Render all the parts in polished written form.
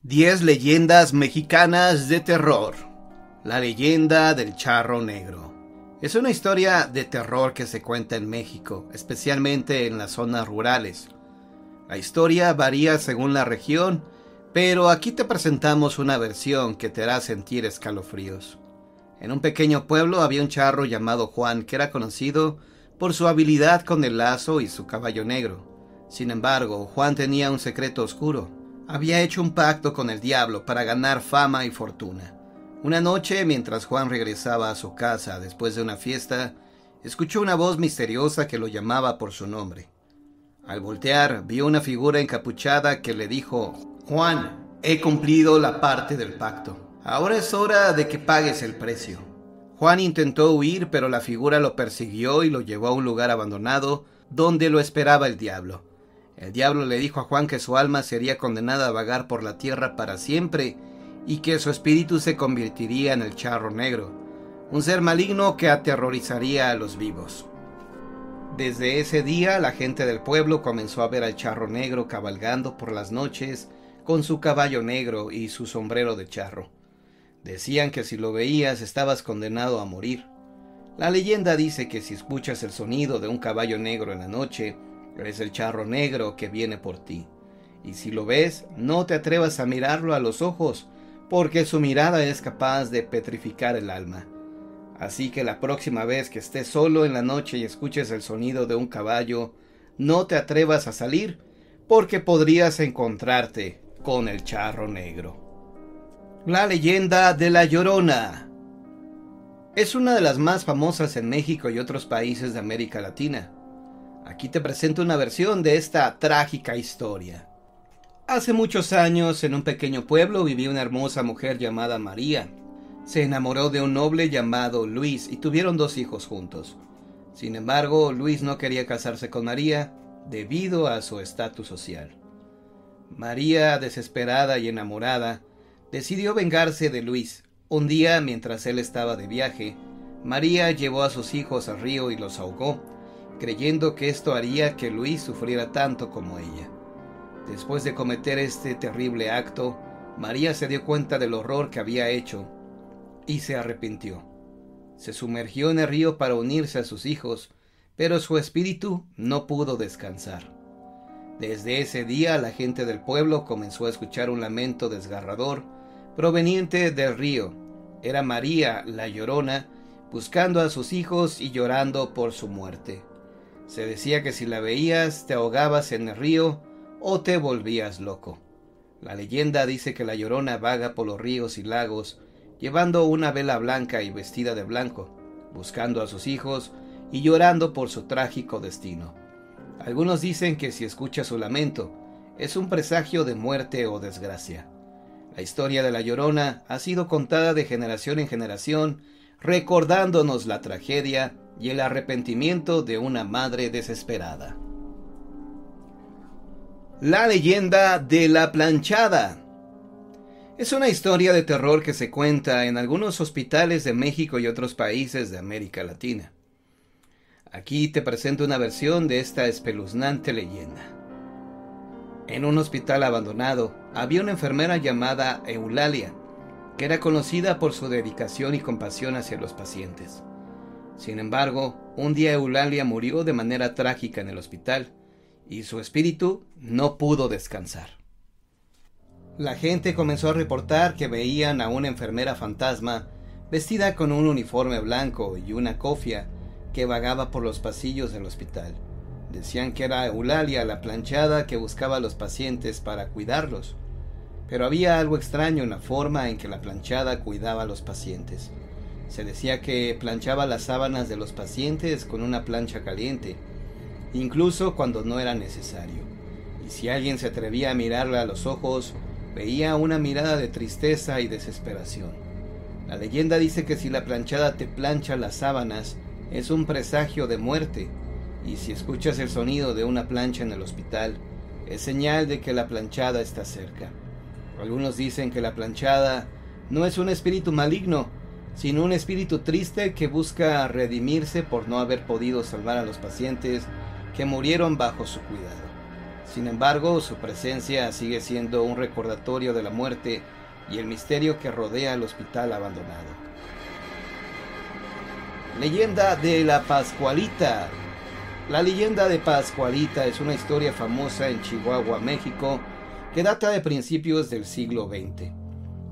10 leyendas mexicanas de terror. La leyenda del charro negro. Es una historia de terror que se cuenta en México, especialmente en las zonas rurales. La historia varía según la región, pero aquí te presentamos una versión que te hará sentir escalofríos. En un pequeño pueblo había un charro llamado Juan que era conocido por su habilidad con el lazo y su caballo negro. Sin embargo, Juan tenía un secreto oscuro. Había hecho un pacto con el diablo para ganar fama y fortuna. Una noche, mientras Juan regresaba a su casa después de una fiesta, escuchó una voz misteriosa que lo llamaba por su nombre. Al voltear, vio una figura encapuchada que le dijo: «Juan, he cumplido la parte del pacto. Ahora es hora de que pagues el precio». Juan intentó huir, pero la figura lo persiguió y lo llevó a un lugar abandonado donde lo esperaba el diablo. El diablo le dijo a Juan que su alma sería condenada a vagar por la tierra para siempre y que su espíritu se convertiría en el charro negro, un ser maligno que aterrorizaría a los vivos. Desde ese día, la gente del pueblo comenzó a ver al charro negro cabalgando por las noches con su caballo negro y su sombrero de charro. Decían que si lo veías estabas condenado a morir. La leyenda dice que si escuchas el sonido de un caballo negro en la noche, es el charro negro que viene por ti. Y si lo ves, no te atrevas a mirarlo a los ojos, porque su mirada es capaz de petrificar el alma. Así que la próxima vez que estés solo en la noche y escuches el sonido de un caballo, no te atrevas a salir, porque podrías encontrarte con el charro negro. La leyenda de La Llorona. Es una de las más famosas en México y otros países de América Latina. Aquí te presento una versión de esta trágica historia. Hace muchos años, en un pequeño pueblo, vivía una hermosa mujer llamada María. Se enamoró de un noble llamado Luis y tuvieron 2 hijos juntos. Sin embargo, Luis no quería casarse con María debido a su estatus social. María, desesperada y enamorada, decidió vengarse de Luis. Un día, mientras él estaba de viaje, María llevó a sus hijos al río y los ahogó, creyendo que esto haría que Luis sufriera tanto como ella. Después de cometer este terrible acto, María se dio cuenta del horror que había hecho y se arrepintió. Se sumergió en el río para unirse a sus hijos, pero su espíritu no pudo descansar. Desde ese día, la gente del pueblo comenzó a escuchar un lamento desgarrador proveniente del río. Era María, la Llorona, buscando a sus hijos y llorando por su muerte. Se decía que si la veías, te ahogabas en el río o te volvías loco. La leyenda dice que la Llorona vaga por los ríos y lagos, llevando una vela blanca y vestida de blanco, buscando a sus hijos y llorando por su trágico destino. Algunos dicen que si escuchas su lamento, es un presagio de muerte o desgracia. La historia de la Llorona ha sido contada de generación en generación, recordándonos la tragedia y el arrepentimiento de una madre desesperada. La leyenda de la planchada. Es una historia de terror que se cuenta en algunos hospitales de México y otros países de América Latina. Aquí te presento una versión de esta espeluznante leyenda. En un hospital abandonado había una enfermera llamada Eulalia, que era conocida por su dedicación y compasión hacia los pacientes. Sin embargo, un día Eulalia murió de manera trágica en el hospital y su espíritu no pudo descansar. La gente comenzó a reportar que veían a una enfermera fantasma vestida con un uniforme blanco y una cofia que vagaba por los pasillos del hospital. Decían que era Eulalia, la planchada, que buscaba a los pacientes para cuidarlos. Pero había algo extraño en la forma en que la planchada cuidaba a los pacientes. Se decía que planchaba las sábanas de los pacientes con una plancha caliente, incluso cuando no era necesario. Y si alguien se atrevía a mirarla a los ojos, veía una mirada de tristeza y desesperación. La leyenda dice que si la planchada te plancha las sábanas, es un presagio de muerte, y si escuchas el sonido de una plancha en el hospital, es señal de que la planchada está cerca. Algunos dicen que la planchada no es un espíritu maligno, sino un espíritu triste que busca redimirse por no haber podido salvar a los pacientes que murieron bajo su cuidado. Sin embargo, su presencia sigue siendo un recordatorio de la muerte y el misterio que rodea el hospital abandonado. Leyenda de la Pascualita. La leyenda de Pascualita es una historia famosa en Chihuahua, México, que data de principios del siglo XX.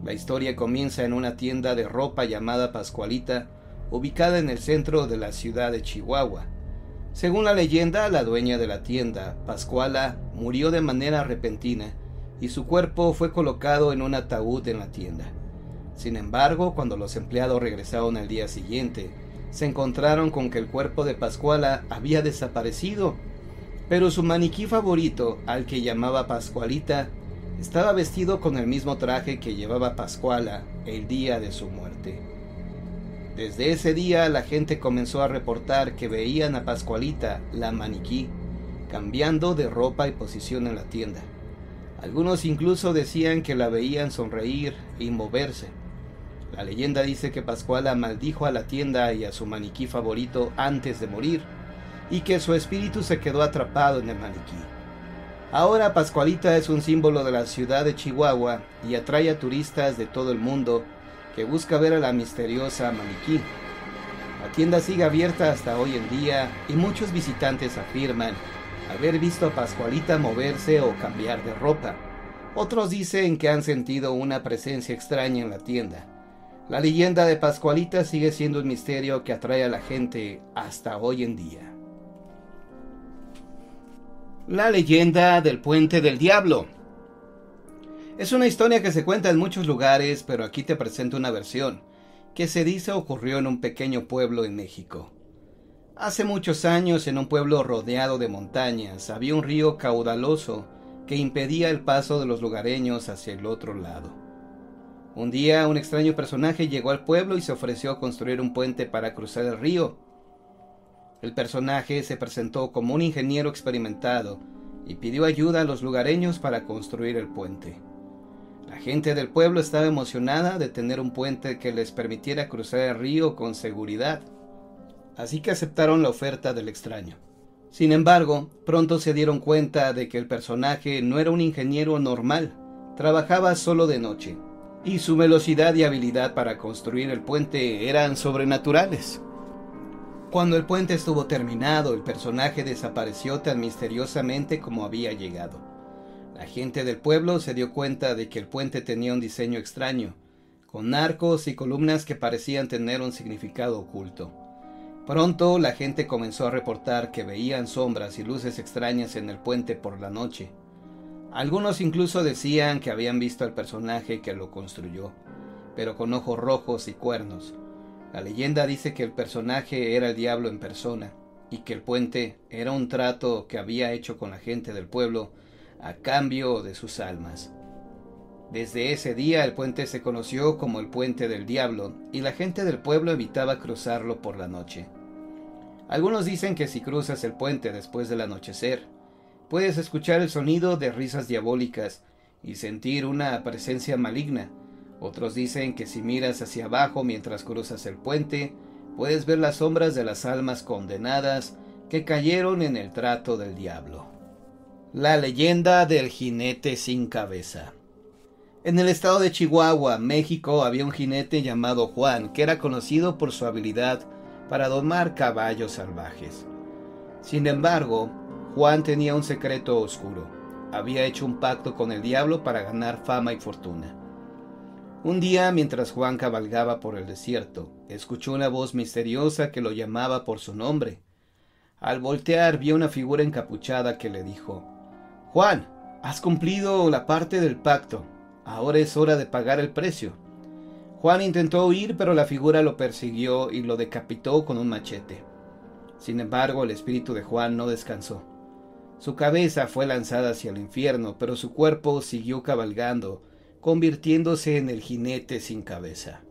La historia comienza en una tienda de ropa llamada Pascualita, ubicada en el centro de la ciudad de Chihuahua. Según la leyenda, la dueña de la tienda, Pascuala, murió de manera repentina y su cuerpo fue colocado en un ataúd en la tienda. Sin embargo, cuando los empleados regresaron al día siguiente, se encontraron con que el cuerpo de Pascuala había desaparecido, pero su maniquí favorito, al que llamaba Pascualita, estaba vestido con el mismo traje que llevaba Pascuala el día de su muerte. Desde ese día la gente comenzó a reportar que veían a Pascualita, la maniquí, cambiando de ropa y posición en la tienda. Algunos incluso decían que la veían sonreír y moverse. La leyenda dice que Pascuala maldijo a la tienda y a su maniquí favorito antes de morir, y que su espíritu se quedó atrapado en el maniquí. Ahora Pascualita es un símbolo de la ciudad de Chihuahua y atrae a turistas de todo el mundo que busca ver a la misteriosa maniquí. La tienda sigue abierta hasta hoy en día y muchos visitantes afirman haber visto a Pascualita moverse o cambiar de ropa. Otros dicen que han sentido una presencia extraña en la tienda. La leyenda de Pascualita sigue siendo un misterio que atrae a la gente hasta hoy en día. La leyenda del Puente del Diablo. Es una historia que se cuenta en muchos lugares, pero aquí te presento una versión que se dice ocurrió en un pequeño pueblo en México. Hace muchos años, en un pueblo rodeado de montañas, había un río caudaloso que impedía el paso de los lugareños hacia el otro lado. Un día, un extraño personaje llegó al pueblo y se ofreció a construir un puente para cruzar el río. El personaje se presentó como un ingeniero experimentado y pidió ayuda a los lugareños para construir el puente. La gente del pueblo estaba emocionada de tener un puente que les permitiera cruzar el río con seguridad, así que aceptaron la oferta del extraño. Sin embargo, pronto se dieron cuenta de que el personaje no era un ingeniero normal, trabajaba solo de noche, y su velocidad y habilidad para construir el puente eran sobrenaturales. Cuando el puente estuvo terminado, el personaje desapareció tan misteriosamente como había llegado. La gente del pueblo se dio cuenta de que el puente tenía un diseño extraño, con arcos y columnas que parecían tener un significado oculto. Pronto la gente comenzó a reportar que veían sombras y luces extrañas en el puente por la noche. Algunos incluso decían que habían visto al personaje que lo construyó, pero con ojos rojos y cuernos. La leyenda dice que el personaje era el diablo en persona y que el puente era un trato que había hecho con la gente del pueblo a cambio de sus almas. Desde ese día el puente se conoció como el Puente del Diablo y la gente del pueblo evitaba cruzarlo por la noche. Algunos dicen que si cruzas el puente después del anochecer, puedes escuchar el sonido de risas diabólicas y sentir una presencia maligna. Otros dicen que si miras hacia abajo mientras cruzas el puente, puedes ver las sombras de las almas condenadas que cayeron en el trato del diablo. La leyenda del jinete sin cabeza. En el estado de Chihuahua, México, había un jinete llamado Juan, que era conocido por su habilidad para domar caballos salvajes. Sin embargo, Juan tenía un secreto oscuro. Había hecho un pacto con el diablo para ganar fama y fortuna. Un día, mientras Juan cabalgaba por el desierto, escuchó una voz misteriosa que lo llamaba por su nombre. Al voltear, vio una figura encapuchada que le dijo: «Juan, has cumplido la parte del pacto. Ahora es hora de pagar el precio». Juan intentó huir, pero la figura lo persiguió y lo decapitó con un machete. Sin embargo, el espíritu de Juan no descansó. Su cabeza fue lanzada hacia el infierno, pero su cuerpo siguió cabalgando, convirtiéndose en el jinete sin cabeza.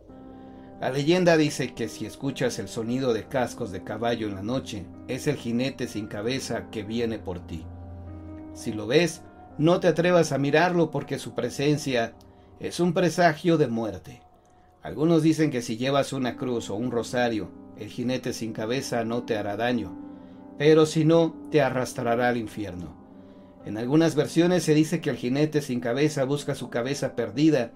La leyenda dice que si escuchas el sonido de cascos de caballo en la noche, es el jinete sin cabeza que viene por ti. Si lo ves, no te atrevas a mirarlo porque su presencia es un presagio de muerte. Algunos dicen que si llevas una cruz o un rosario, el jinete sin cabeza no te hará daño, pero si no, te arrastrará al infierno. En algunas versiones se dice que el jinete sin cabeza busca su cabeza perdida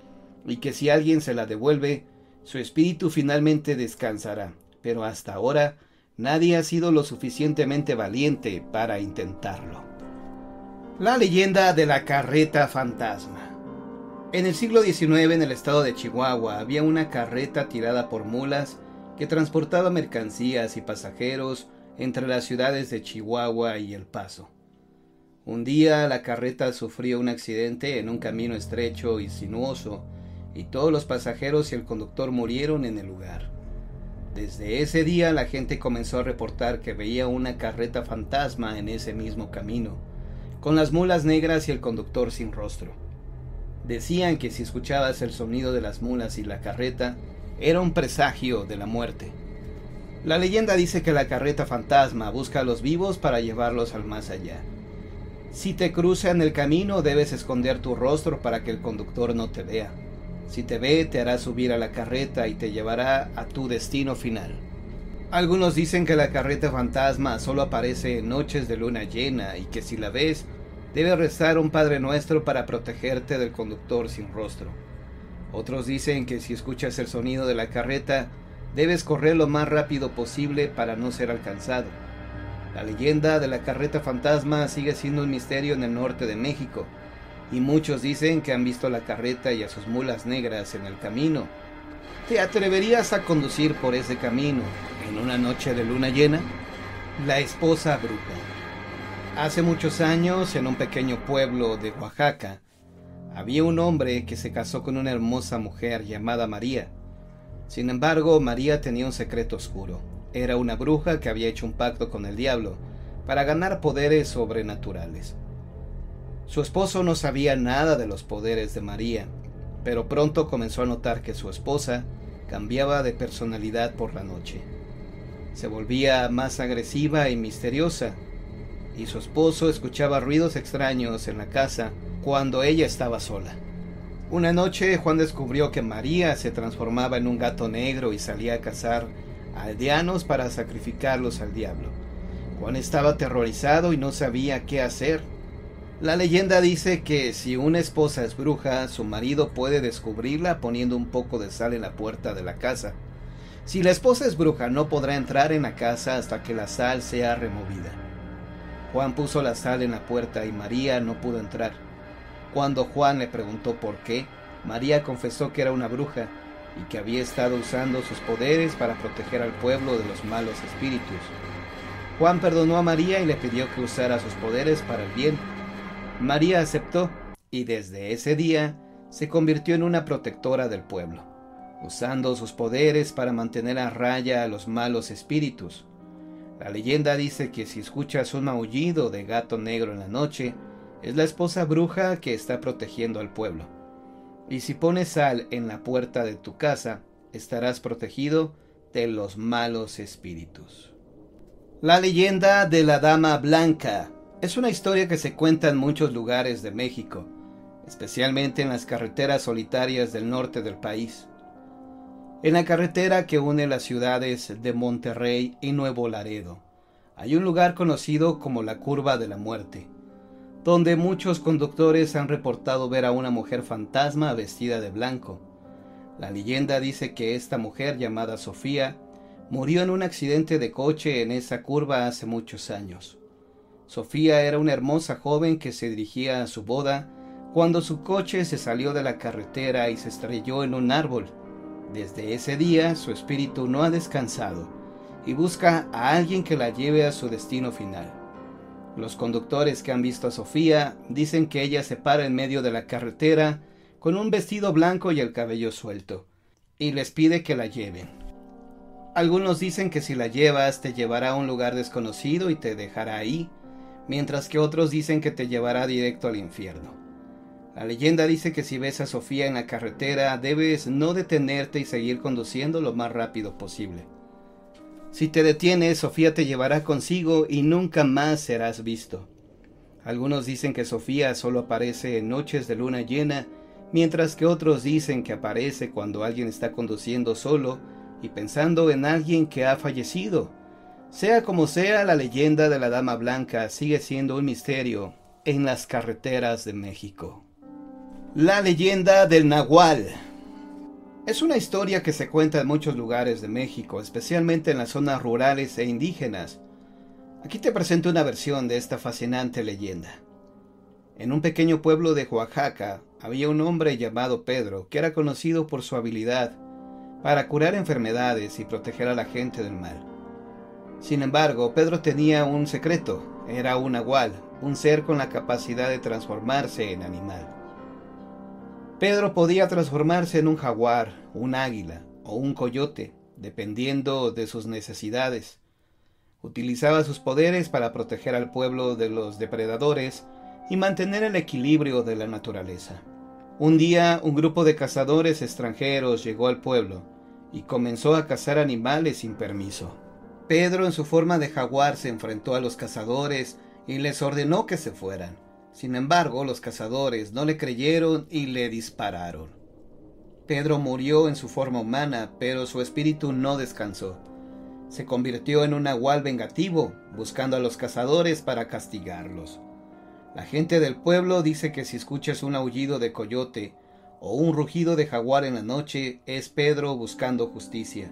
y que si alguien se la devuelve, su espíritu finalmente descansará, pero hasta ahora nadie ha sido lo suficientemente valiente para intentarlo. La leyenda de la carreta fantasma. En el siglo XIX, en el estado de Chihuahua, había una carreta tirada por mulas que transportaba mercancías y pasajeros entre las ciudades de Chihuahua y El Paso. Un día la carreta sufrió un accidente en un camino estrecho y sinuoso, y todos los pasajeros y el conductor murieron en el lugar. Desde ese día la gente comenzó a reportar que veía una carreta fantasma en ese mismo camino, con las mulas negras y el conductor sin rostro. Decían que si escuchabas el sonido de las mulas y la carreta, era un presagio de la muerte. La leyenda dice que la carreta fantasma busca a los vivos para llevarlos al más allá. Si te cruza en el camino, debes esconder tu rostro para que el conductor no te vea. Si te ve, te hará subir a la carreta y te llevará a tu destino final. Algunos dicen que la carreta fantasma solo aparece en noches de luna llena y que si la ves, debes rezar un Padre Nuestro para protegerte del conductor sin rostro. Otros dicen que si escuchas el sonido de la carreta, debes correr lo más rápido posible para no ser alcanzado. La leyenda de la carreta fantasma sigue siendo un misterio en el norte de México, y muchos dicen que han visto la carreta y a sus mulas negras en el camino. ¿Te atreverías a conducir por ese camino en una noche de luna llena? La esposa bruja. Hace muchos años, en un pequeño pueblo de Oaxaca, había un hombre que se casó con una hermosa mujer llamada María. Sin embargo, María tenía un secreto oscuro. Era una bruja que había hecho un pacto con el diablo para ganar poderes sobrenaturales. Su esposo no sabía nada de los poderes de María, pero pronto comenzó a notar que su esposa cambiaba de personalidad por la noche. Se volvía más agresiva y misteriosa, y su esposo escuchaba ruidos extraños en la casa cuando ella estaba sola. Una noche Juan descubrió que María se transformaba en un gato negro y salía a cazar a aldeanos para sacrificarlos al diablo. Juan estaba aterrorizado y no sabía qué hacer. La leyenda dice que si una esposa es bruja, su marido puede descubrirla poniendo un poco de sal en la puerta de la casa. Si la esposa es bruja, no podrá entrar en la casa hasta que la sal sea removida. Juan puso la sal en la puerta y María no pudo entrar. Cuando Juan le preguntó por qué, María confesó que era una bruja y que había estado usando sus poderes para proteger al pueblo de los malos espíritus. Juan perdonó a María y le pidió que usara sus poderes para el bien. María aceptó y desde ese día se convirtió en una protectora del pueblo, usando sus poderes para mantener a raya a los malos espíritus. La leyenda dice que si escuchas un maullido de gato negro en la noche, es la esposa bruja que está protegiendo al pueblo. Y si pones sal en la puerta de tu casa, estarás protegido de los malos espíritus. La leyenda de la Dama Blanca es una historia que se cuenta en muchos lugares de México, especialmente en las carreteras solitarias del norte del país. En la carretera que une las ciudades de Monterrey y Nuevo Laredo, hay un lugar conocido como la Curva de la Muerte, donde muchos conductores han reportado ver a una mujer fantasma vestida de blanco. La leyenda dice que esta mujer, llamada Sofía, murió en un accidente de coche en esa curva hace muchos años. Sofía era una hermosa joven que se dirigía a su boda cuando su coche se salió de la carretera y se estrelló en un árbol. Desde ese día su espíritu no ha descansado y busca a alguien que la lleve a su destino final. Los conductores que han visto a Sofía dicen que ella se para en medio de la carretera con un vestido blanco y el cabello suelto, y les pide que la lleven. Algunos dicen que si la llevas te llevará a un lugar desconocido y te dejará ahí, mientras que otros dicen que te llevará directo al infierno. La leyenda dice que si ves a Sofía en la carretera debes no detenerte y seguir conduciendo lo más rápido posible. Si te detienes, Sofía te llevará consigo y nunca más serás visto. Algunos dicen que Sofía solo aparece en noches de luna llena, mientras que otros dicen que aparece cuando alguien está conduciendo solo y pensando en alguien que ha fallecido. Sea como sea, la leyenda de la Dama Blanca sigue siendo un misterio en las carreteras de México. La leyenda del Nahual. Es una historia que se cuenta en muchos lugares de México, especialmente en las zonas rurales e indígenas. Aquí te presento una versión de esta fascinante leyenda. En un pequeño pueblo de Oaxaca había un hombre llamado Pedro que era conocido por su habilidad para curar enfermedades y proteger a la gente del mal. Sin embargo, Pedro tenía un secreto: era un nahual, un ser con la capacidad de transformarse en animal. Pedro podía transformarse en un jaguar, un águila o un coyote, dependiendo de sus necesidades. Utilizaba sus poderes para proteger al pueblo de los depredadores y mantener el equilibrio de la naturaleza. Un día, un grupo de cazadores extranjeros llegó al pueblo y comenzó a cazar animales sin permiso. Pedro, en su forma de jaguar, se enfrentó a los cazadores y les ordenó que se fueran. Sin embargo, los cazadores no le creyeron y le dispararon. Pedro murió en su forma humana, pero su espíritu no descansó. Se convirtió en un nahual vengativo, buscando a los cazadores para castigarlos. La gente del pueblo dice que si escuchas un aullido de coyote o un rugido de jaguar en la noche, es Pedro buscando justicia.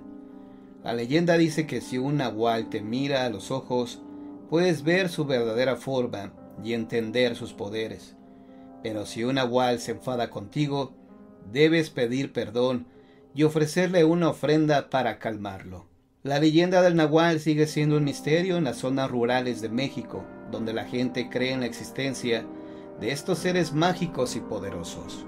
La leyenda dice que si un nahual te mira a los ojos, puedes ver su verdadera forma y entender sus poderes. Pero si un nahual se enfada contigo, debes pedir perdón y ofrecerle una ofrenda para calmarlo. La leyenda del nahual sigue siendo un misterio en las zonas rurales de México, donde la gente cree en la existencia de estos seres mágicos y poderosos.